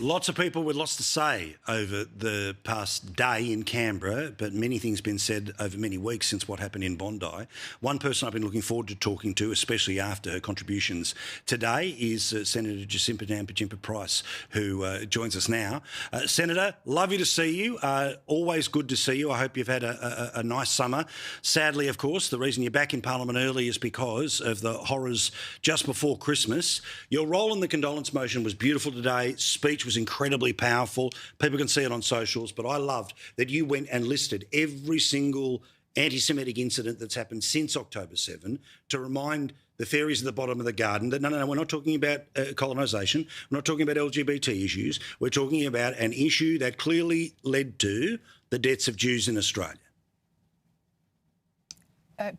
Lots of people with lots to say over the past day in Canberra, but many things been said over many weeks since what happened in Bondi. One person I've been looking forward to talking to, especially after her contributions today, is Senator Jacinta Nampijinpa Price, who joins us now. Senator, lovely to see you. Always good to see you. I hope you've had a nice summer. Sadly, of course, the reason you're back in Parliament early is because of the horrors just before Christmas. Your role in the condolence motion was beautiful today. Speech was incredibly powerful. People can see it on socials, but I loved that you went and listed every single anti-Semitic incident that's happened since October 7 to remind the fairies at the bottom of the garden that, no, we're not talking about colonisation. We're not talking about LGBT issues. We're talking about an issue that clearly led to the deaths of Jews in Australia.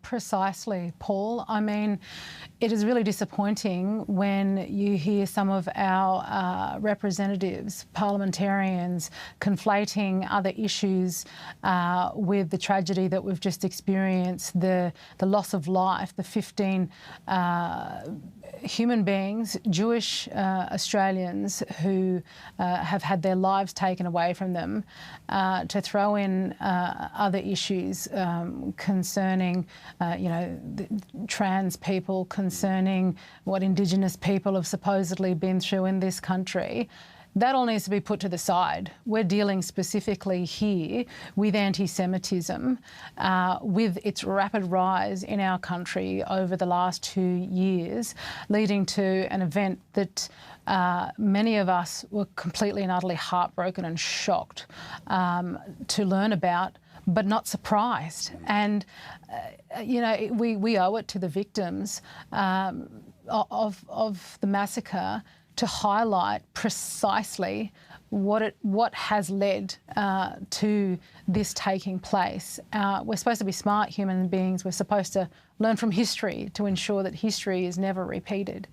Precisely, Paul. I mean, it is really disappointing when you hear some of our representatives, parliamentarians, conflating other issues with the tragedy that we've just experienced, the loss of life, the 15 human beings, Jewish Australians who have had their lives taken away from them, to throw in other issues concerning trans people, concerning what Indigenous people have supposedly been through in this country. That all needs to be put to the side. We're dealing specifically here with anti-Semitism, with its rapid rise in our country over the last 2 years, leading to an event that many of us were completely and utterly heartbroken and shocked to learn about, but not surprised. And, we owe it to the victims of the massacre to highlight precisely what has led to this taking place. We're supposed to be smart human beings. We're supposed to learn from history to ensure that history is never repeated.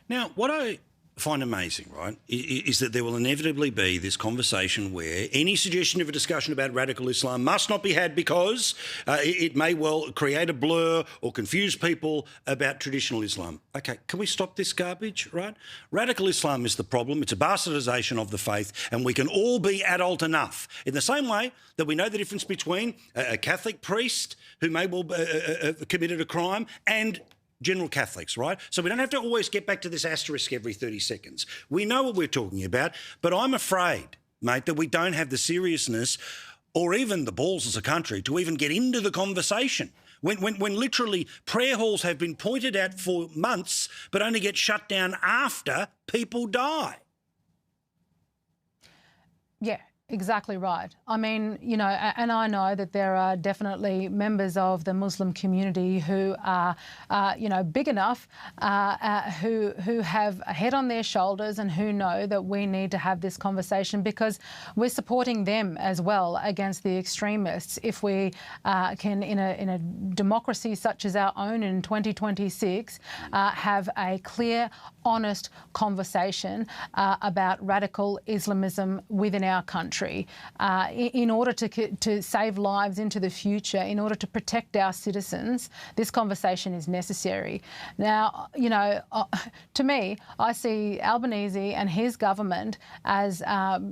Now, what I find amazing, right, is that there will inevitably be this conversation where any suggestion of a discussion about radical Islam must not be had because it may well create a blur or confuse people about traditional Islam. OK, can we stop this garbage, right? Radical Islam is the problem. It's a bastardisation of the faith, and we can all be adult enough. In the same way that we know the difference between a Catholic priest who may well have committed a crime and general Catholics, right? So we don't have to always get back to this asterisk every 30 seconds. We know what we're talking about, but I'm afraid, mate, that we don't have the seriousness or even the balls as a country to even get into the conversation. When literally prayer halls have been pointed at for months but only get shut down after people die. Yeah. Exactly right. I mean, and I know that there are definitely members of the Muslim community who are, big enough, who have a head on their shoulders and who know that we need to have this conversation because we're supporting them as well against the extremists. If we can, in a democracy such as our own in 2026, have a clear, honest conversation about radical Islamism within our country. In order to save lives into the future, in order to protect our citizens, this conversation is necessary. Now, to me, I see Albanese and his government as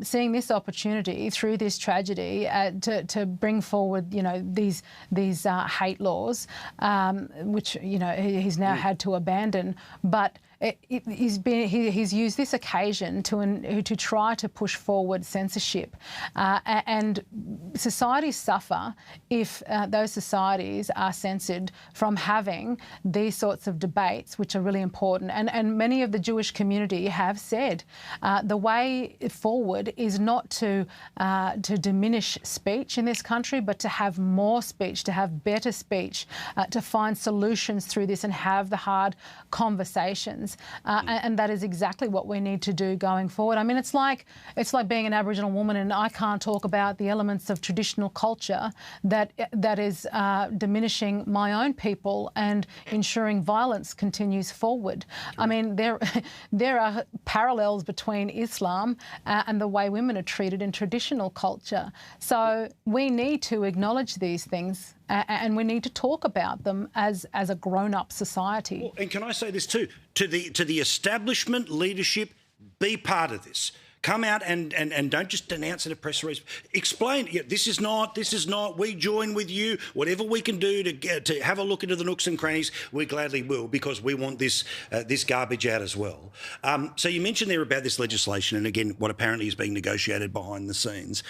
seeing this opportunity through this tragedy to bring forward, these hate laws, which he's now had to abandon, but. He's used this occasion to try to push forward censorship, and societies suffer if those societies are censored from having these sorts of debates, which are really important. And many of the Jewish community have said the way forward is not to diminish speech in this country, but to have more speech, to have better speech, to find solutions through this and have the hard conversations. And that is exactly what we need to do going forward. I mean, it's like being an Aboriginal woman, and I can't talk about the elements of traditional culture that is diminishing my own people and ensuring violence continues forward. I mean, there are parallels between Islam and the way women are treated in traditional culture. So we need to acknowledge these things. And we need to talk about them as a grown-up society. Well, and can I say this too? To the establishment leadership, be part of this. Come out and don't just announce it at press release. Explain. Yeah, this is not. We join with you. Whatever we can do to have a look into the nooks and crannies, we gladly will, because we want this garbage out as well. So you mentioned there about this legislation, and again, what apparently is being negotiated behind the scenes.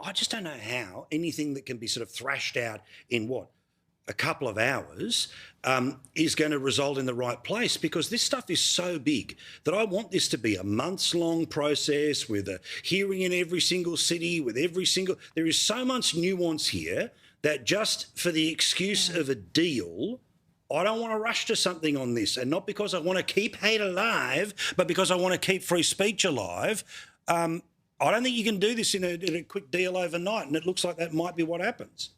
I just don't know how anything that can be sort of thrashed out in a couple of hours is going to result in the right place, because this stuff is so big that I want this to be a months-long process with a hearing in every single city, there is so much nuance here that just for the excuse of a deal, I don't want to rush to something on this, and not because I want to keep hate alive, but because I want to keep free speech alive. I don't think you can do this in a quick deal overnight, and it looks like that might be what happens.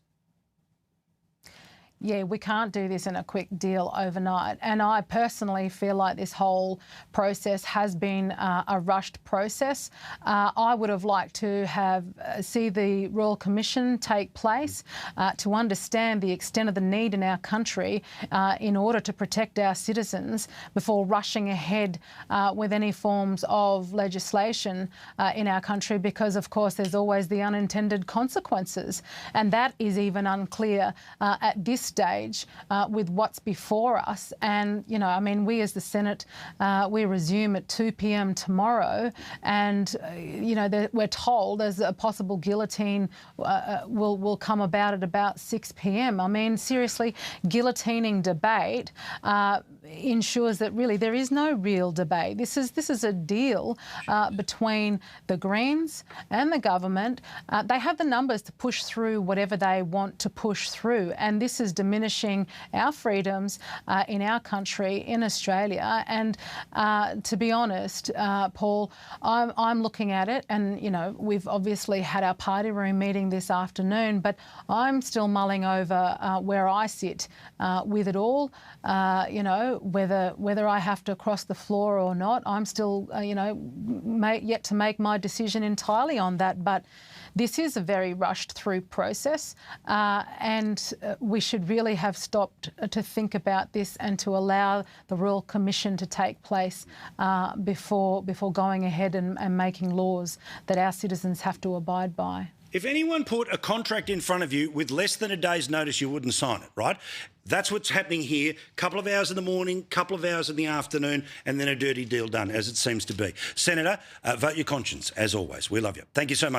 Yeah, we can't do this in a quick deal overnight. And I personally feel like this whole process has been a rushed process. I would have liked to see the Royal Commission take place to understand the extent of the need in our country in order to protect our citizens before rushing ahead with any forms of legislation in our country, because, of course, there's always the unintended consequences. And that is even unclear at this stage with what's before us. And, you know, I mean, we as the Senate, we resume at 2 p.m. tomorrow, and, you know, we're told there's a possible guillotine will come about at about 6 p.m. I mean, seriously, guillotining debate ensures that really there is no real debate. This is a deal between the Greens and the government. They have the numbers to push through whatever they want to push through, and this is diminishing our freedoms in our country, in Australia. And to be honest, Paul, I'm looking at it, and, you know, we've obviously had our party room meeting this afternoon, but I'm still mulling over where I sit with it all. You know, whether I have to cross the floor or not, I'm still, you know, yet to make my decision entirely on that. But this is a very rushed through process, and we should really have stopped to think about this and to allow the Royal Commission to take place before going ahead and making laws that our citizens have to abide by. If anyone put a contract in front of you with less than a day's notice, you wouldn't sign it, right? That's what's happening here. Couple of hours in the morning, couple of hours in the afternoon, and then a dirty deal done, as it seems to be. Senator, vote your conscience, as always. We love you. Thank you so much.